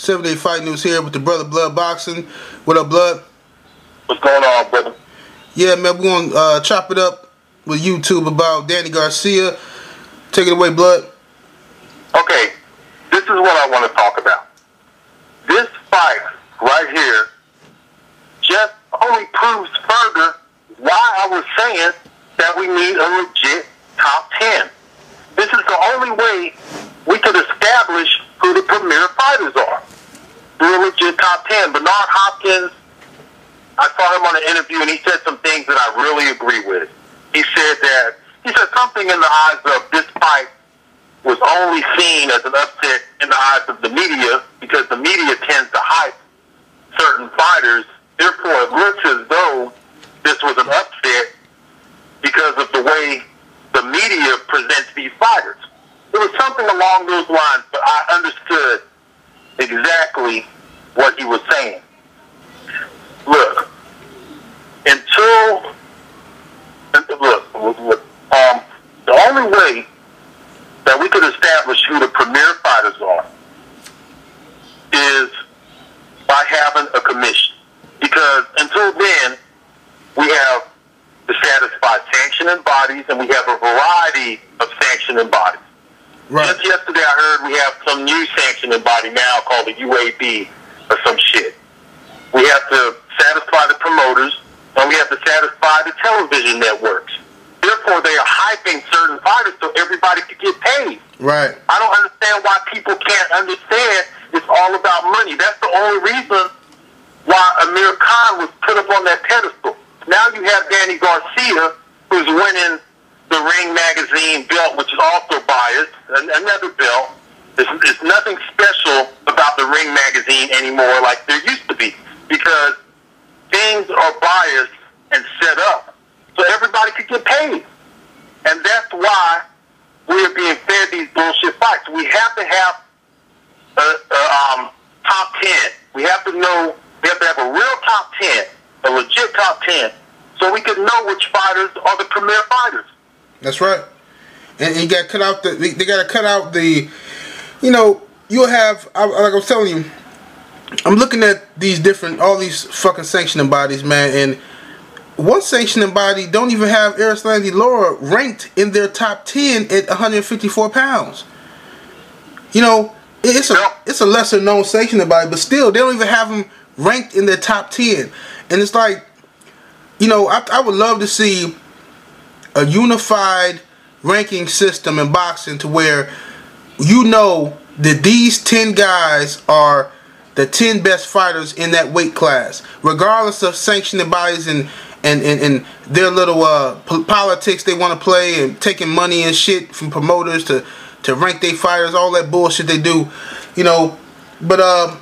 7-Day Fight News here with the brother Blood Boxing. What up, Blood? What's going on, brother? Yeah, man, we're going to chop it up with YouTube about Danny Garcia. Take it away, Blood. Okay, this is what I want to talk about. This fight right here just only proves further why I was saying that we need a legit top 10. This is the only way we could establish who the premier fighters are. Through a legit top 10. Bernard Hopkins, I saw him on an interview and he said some things that I really agree with. He said something in the eyes of this fight was only seen as an upset in the eyes of the media because the media tends to hype certain fighters. Therefore, it looks as though this was an upset because of the way the media presents these fighters. It was something along those lines, but I understood exactly what he was saying. Look, the only way that we could establish who the premier fighters are is by having a commission. Because until then, we have the satisfied sanctioning bodies, and we have a variety of sanctioning bodies. Right. Just yesterday I heard we have some new sanctioning body now called the UAB or some shit. We have to satisfy the promoters, and we have to satisfy the television networks. Therefore, they are hyping certain fighters so everybody could get paid. Right. I don't understand why people can't understand it's all about money. That's the only reason why Amir Khan was put up on that pedestal. Now you have Danny Garcia, who's winning the Ring Magazine belt, which is also biased, another belt. There's nothing special about the Ring Magazine anymore like there used to be, because things are biased and set up so everybody could get paid. And that's why we're being fed these bullshit fights. We have to have a top 10. We have to have a real top 10, a legit top 10, so we can know which fighters are the premier fighters. That's right. And you got to cut out they got to cut out the, you'll have, like I was telling you, I'm looking at all these fucking sanctioning bodies, man, and one sanctioning body don't even have Arislandi Lara ranked in their top 10 at 154 pounds. It's a lesser known sanctioning body, but still, they don't even have them ranked in their top 10. And it's like, I would love to see a unified ranking system in boxing to where that these 10 guys are the 10 best fighters in that weight class, regardless of sanctioning bodies and their little politics they want to play and taking money and shit from promoters to rank their fighters, all that bullshit they do, But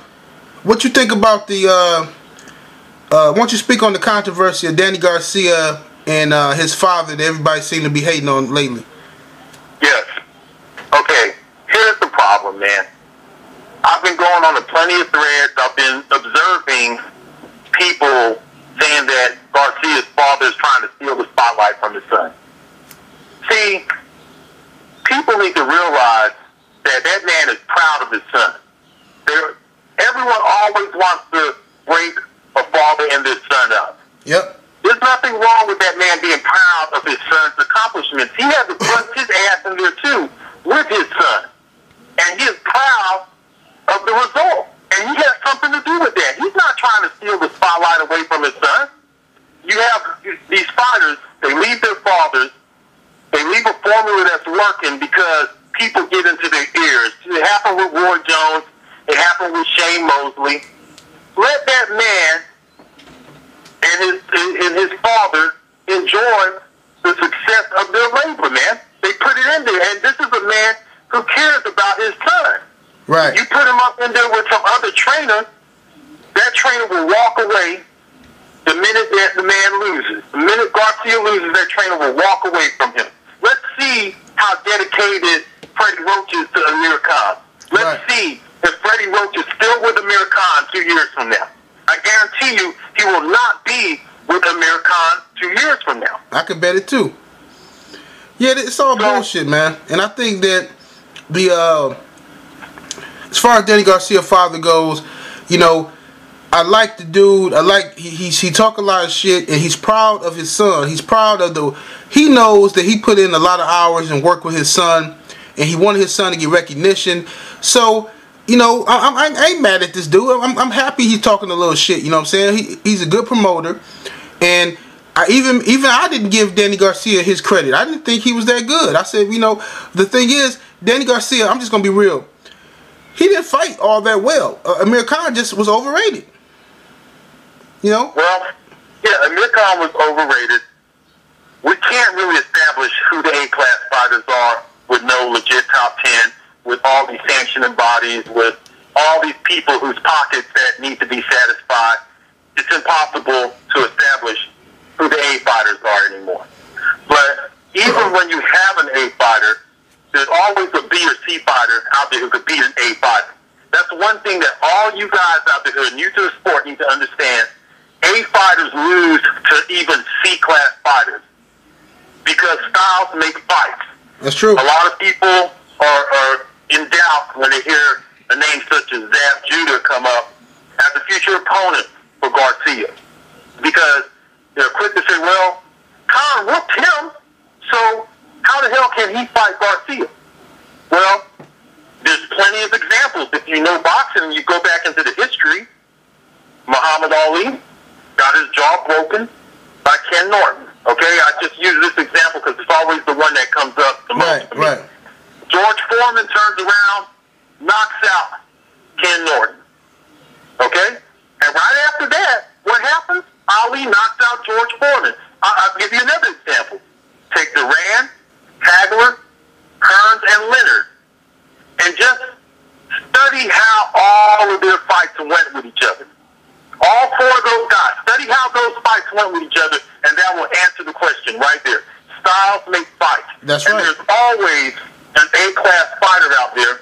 what you think about why don't you speak on the controversy of Danny Garcia and his father that everybody seems to be hating on lately? Yes. Okay. Here's the problem, man. I've been going on plenty of threads. I've been observing people saying that Garcia's father is trying to steal the spotlight from his son. See, people need to realize that man is proud of his son. Everyone always wants to break a father and their son up. Yep. There's nothing wrong with that man being proud of his son's accomplishments. He had to put his ass in there too with his son. And he is proud of the result. And he has something to do with that. He's not trying to steal the spotlight away from his son. You have these fighters, they leave their fathers, they leave a formula that's working because people get into their ears. It happened with Roy Jones. It happened with Shane Mosley. Let that man and his father enjoy the success of their labor, man. They put it in there. And this is a man who cares about his son. Right. You put him up in there with some other trainer, that trainer will walk away the minute that the man loses. The minute Garcia loses, that trainer will walk away from him. Let's see how dedicated Freddie Roach is to Amir Khan. Let's see if Freddie Roach is still with Amir Khan 2 years from now. I guarantee you he will not be with Amir Khan 2 years from now. I could bet it too. Yeah, it's all bullshit, man. And I think that as far as Danny Garcia father goes, you know, I like the dude. I like he talk a lot of shit, and he's proud of his son. He's proud of the. He knows that he put in a lot of hours and work with his son, and he wanted his son to get recognition. So, you know, I ain't mad at this dude. I'm happy he's talking a little shit. You know what I'm saying? He's a good promoter, and I didn't give Danny Garcia his credit. I didn't think he was that good. I said, you know, the thing is, Danny Garcia. I'm just gonna be real. He didn't fight all that well. Amir Khan just was overrated. You know? Well, yeah, Amir Khan was overrated. We can't really establish who the A-class fighters are with no legit top 10, with all these sanctioning bodies, with all these people whose pockets that need to be satisfied. It's impossible to establish who the A fighters are anymore. But even when you have an A fighter, there's always a B or C fighter out there who could beat an A fighter. That's one thing that all you guys out there who are new to the sport need to understand. A fighters lose to even C-class fighters because styles make fights. That's true. A lot of people are in doubt when they hear a name such as Zab Judah come up as a future opponent for Garcia because they're quick to say, well, Khan whooped him, so how the hell can he fight Garcia? Well, there's plenty of examples. If you know boxing and you go back into the history, Muhammad Ali got his jaw broken by Ken Norton. Okay, I just use this example because it's always the one that comes up the most. Right. George Foreman turns around, knocks out Ken Norton. Okay? And right after that, what happens? Ali knocks out George Foreman. I'll give you another example. Take Duran, Hagler, Hearns, and Leonard, and just study how all of their fights went with each other. All four of those guys. Study how those fights went with each other, and that will answer the question right there. Styles make fights. That's right. And there's always an A-class fighter out there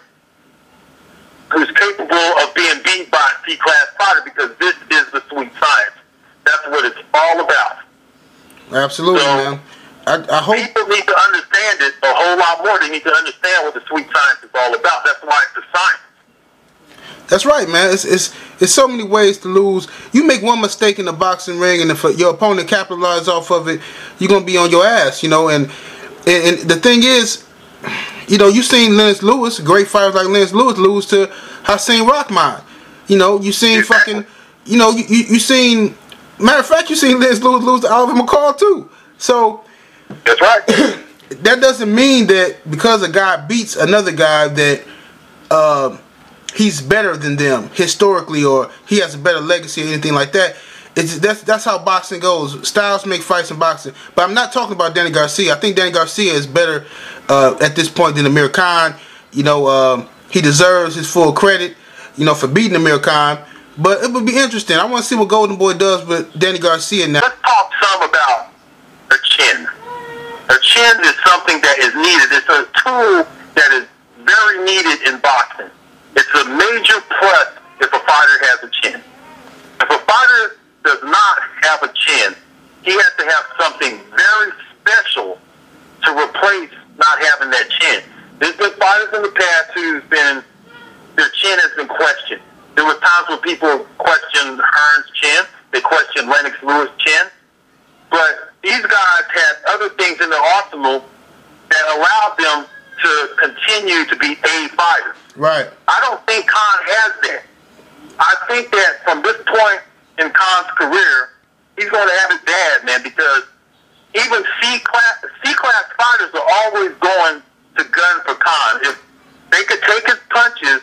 who's capable of being beat by a C-class fighter because this is the sweet science. That's what it's all about. Absolutely, so, man. I hope people need to understand it a whole lot more. They need to understand what the sweet science is all about. That's why it's the science. That's right, man. It's so many ways to lose. You make one mistake in the boxing ring, and if your opponent capitalizes off of it, you're gonna be on your ass, you know. And the thing is, you know, you seen Lennox Lewis, great fighters like Lennox Lewis, lose to Hussein Rahman. You know, you seen fucking, you know, you seen. Matter of fact, you seen Lennox Lewis lose to Oliver McCall too. So that's right. That doesn't mean that because a guy beats another guy that he's better than them historically, or he has a better legacy or anything like that. That's how boxing goes. Styles make fights in boxing. But I'm not talking about Danny Garcia. I think Danny Garcia is better at this point than Amir Khan. You know, he deserves his full credit, you know, for beating Amir Khan. But it would be interesting. I want to see what Golden Boy does with Danny Garcia now. Let's talk some about her chin. Her chin is something that is needed. It's a tool that is very needed in boxing. It's a major plus if a fighter has a chin. If a fighter does not have a chin, he has to have something very special to replace not having that chin. There's been fighters in the past their chin has been questioned. There were times when people questioned Hearns' chin. They questioned Lennox Lewis' chin. But these guys had other things in their arsenal that allowed them to continue to be A fighters. Right. I don't think Khan has that. I think that from this point in Khan's career, he's going to have it bad, man, because even C-class fighters are always going to gun for Khan. If they could take his punches,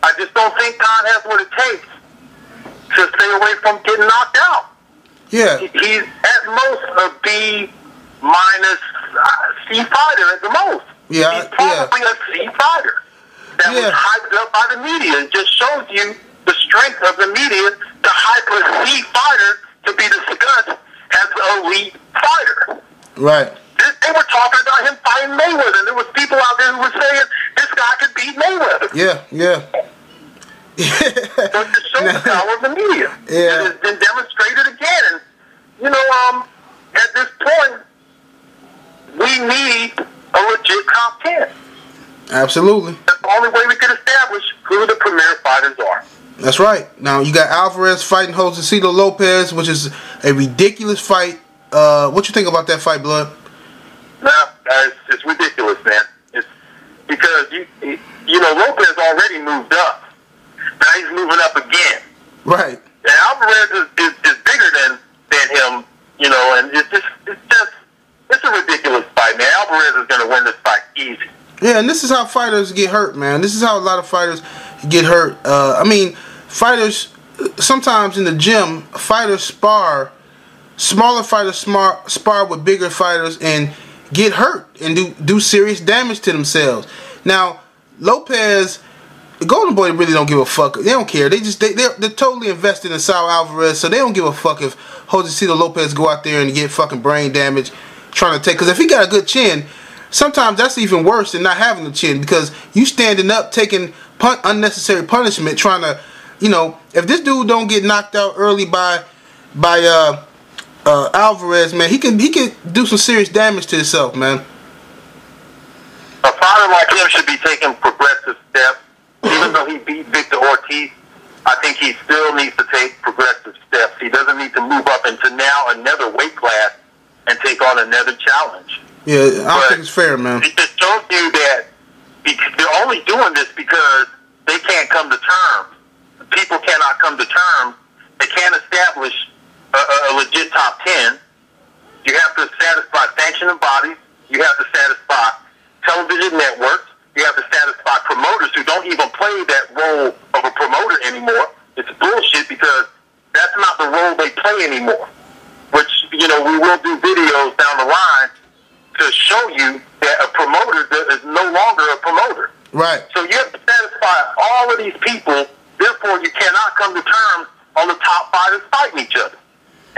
I just don't think Khan has what it takes to stay away from getting knocked out. Yeah. He's at most a B minus C fighter at the most. Yeah. He's probably a C fighter that was hyped up by the media. It just shows you the strength of the media to hype a C fighter to be discussed as an elite fighter. Right. They were talking about him fighting Mayweather, and there was people out there who were saying this guy could beat Mayweather. Yeah. So it just shows the power of the media. Yeah. It has been demonstrated again. And, you know, at this point, we need a legit top 10. Absolutely. That's the only way we can establish who the That's right. Now you got Alvarez fighting Josecito Lopez, which is a ridiculous fight. What you think about that fight, Blood? No, it's ridiculous, man. It's because you know Lopez already moved up. Now he's moving up again. Right. And Alvarez is bigger than him, you know, and it's a ridiculous fight, man. Alvarez is going to win this fight easy. Yeah, and this is how fighters get hurt, man. This is how a lot of fighters get hurt. I mean, fighters, sometimes in the gym, fighters spar, smaller fighters spar with bigger fighters and get hurt and do serious damage to themselves. Now, Lopez, the Golden Boy really don't give a fuck. They don't care. They're totally invested in Saul Alvarez, so they don't give a fuck if Josecito Lopez go out there and get fucking brain damage trying to take. Because if he got a good chin, sometimes that's even worse than not having a chin, because you standing up taking unnecessary punishment trying to, you know, if this dude don't get knocked out early by Alvarez, man, he can do some serious damage to himself, man. A fighter like him should be taking progressive steps. Even though he beat Victor Ortiz, I think he still needs to take progressive steps. He doesn't need to move up into now another weight class and take on another challenge. Yeah, I don't think it's fair, man. It just shows you that they're only doing this because they can't come to terms. People cannot come to terms. They can't establish a legit top 10. You have to satisfy sanctioning bodies. You have to satisfy television networks. You have to satisfy promoters who don't even play that role of a promoter anymore. It's bullshit because that's not the role they play anymore. Which, you know, we will do videos down the line to show you that a promoter is no longer a promoter. Right. So you have to satisfy all of these people. Therefore, you cannot come to terms on the top fighters fighting each other.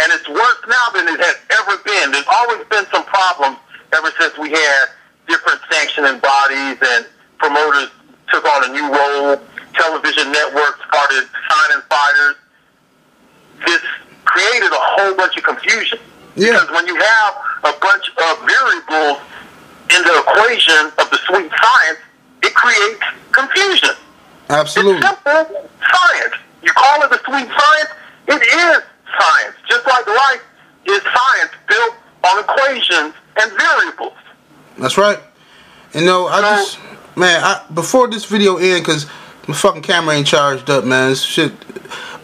And it's worse now than it has ever been. There's always been some problems ever since we had different sanctioning bodies and promoters took on a new role. Television networks started signing fighters. This created a whole bunch of confusion. Yeah. Because when you have a bunch of variables in the equation of the sweet science, it creates confusion. Absolutely. It's simple science. You call it the sweet science, it is science. Just like life is science built on equations and variables. That's right. You know, before this video ends, because my fucking camera ain't charged up, man. This shit.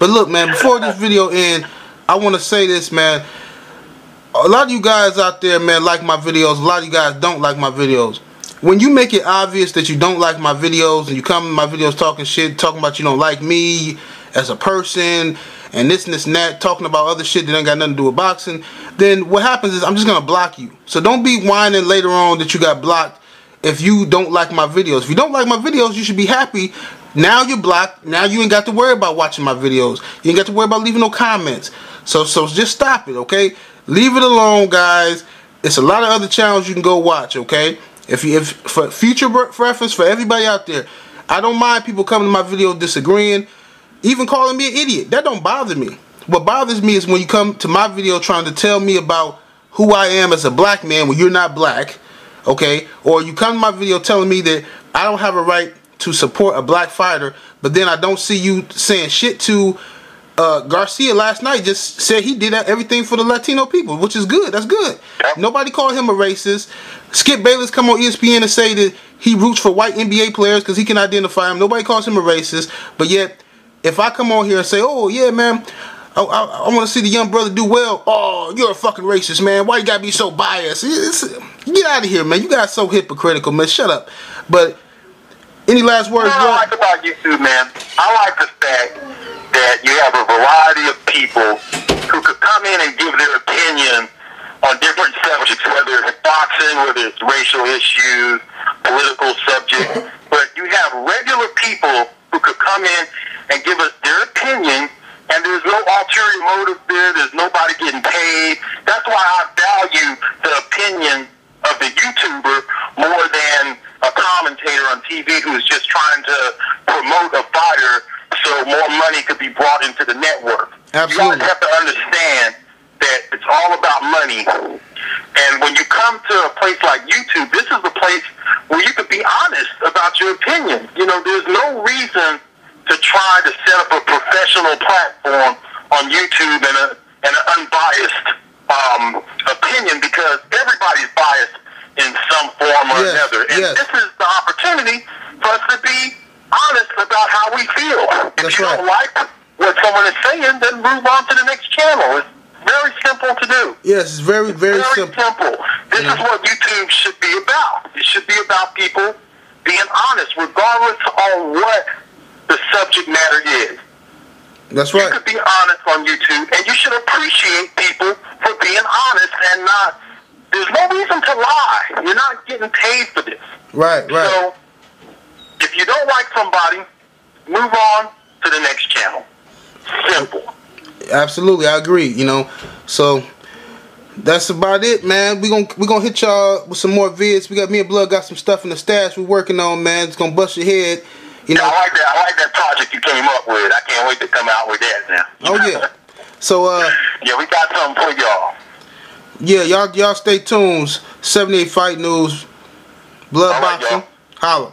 But look, man, before this video ends, I want to say this, man. A lot of you guys out there, man, like my videos. A lot of you guys don't like my videos. When you make it obvious that you don't like my videos and you come in my videos talking shit, talking about you don't like me as a person and this and this and that, talking about other shit that ain't got nothing to do with boxing, then what happens is I'm just going to block you. So don't be whining later on that you got blocked if you don't like my videos. If you don't like my videos, you should be happy. Now you're blocked. Now you ain't got to worry about watching my videos. You ain't got to worry about leaving no comments. So just stop it, okay? Leave it alone, guys. It's a lot of other channels you can go watch, okay? If for future reference for everybody out there, I don't mind people coming to my video disagreeing, even calling me an idiot. That don't bother me. What bothers me is when you come to my video trying to tell me about who I am as a black man when you're not black, okay? Or you come to my video telling me that I don't have a right to support a black fighter, but then I don't see you saying shit to Garcia last night. Just said he did everything for the Latino people, which is good. That's good. Yep. Nobody called him a racist. Skip Bayless come on ESPN and say that he roots for white NBA players because he can identify them. Nobody calls him a racist. But yet, if I come on here and say, oh, yeah, man, I want to see the young brother do well. Oh, you're a fucking racist, man. Why you got to be so biased? Get out of here, man. You guys so hypocritical, man. Shut up. But any last words? What I like about YouTube, man, I like the fact that you have a variety of people who could come in and give their opinion on different subjects, whether it's boxing, whether it's racial issues, political subjects. But you have regular people who could come in and give us their opinion, and there's no ulterior motive there. There's nobody getting paid. That's why I value the opinion of the YouTuber more than a commentator on TV who's just trying to promote a fighter so more money could be brought into the network. Absolutely. You guys have to understand that it's all about money. And when you come to a place like YouTube, this is the place where you could be honest about your opinion. You know, there's no reason to try to set up a professional platform on YouTube and an unbiased opinion, because everybody's biased in some form or another. And this is the opportunity for us to be honest about how we feel. If you don't like what someone is saying, then move on to the next channel. It's very simple to do. Yes, it's very, very simple. This is what YouTube should be about. It should be about people being honest, regardless on what the subject matter is. That's right. You could be honest on YouTube, and you should appreciate people for being honest and not. There's no reason to lie. You're not getting paid for this. Right. So, if you don't like somebody, move on to the next channel. Simple. Absolutely, I agree. You know, so that's about it, man. We gonna hit y'all with some more vids. We got me and Blood got some stuff in the stash we're working on, man. It's gonna bust your head. You know, I like that project you came up with. I can't wait to come out with that now. Oh yeah. So yeah, we got something for y'all. Yeah, y'all stay tuned. 78 Fight News, Blood Boxing. Holla.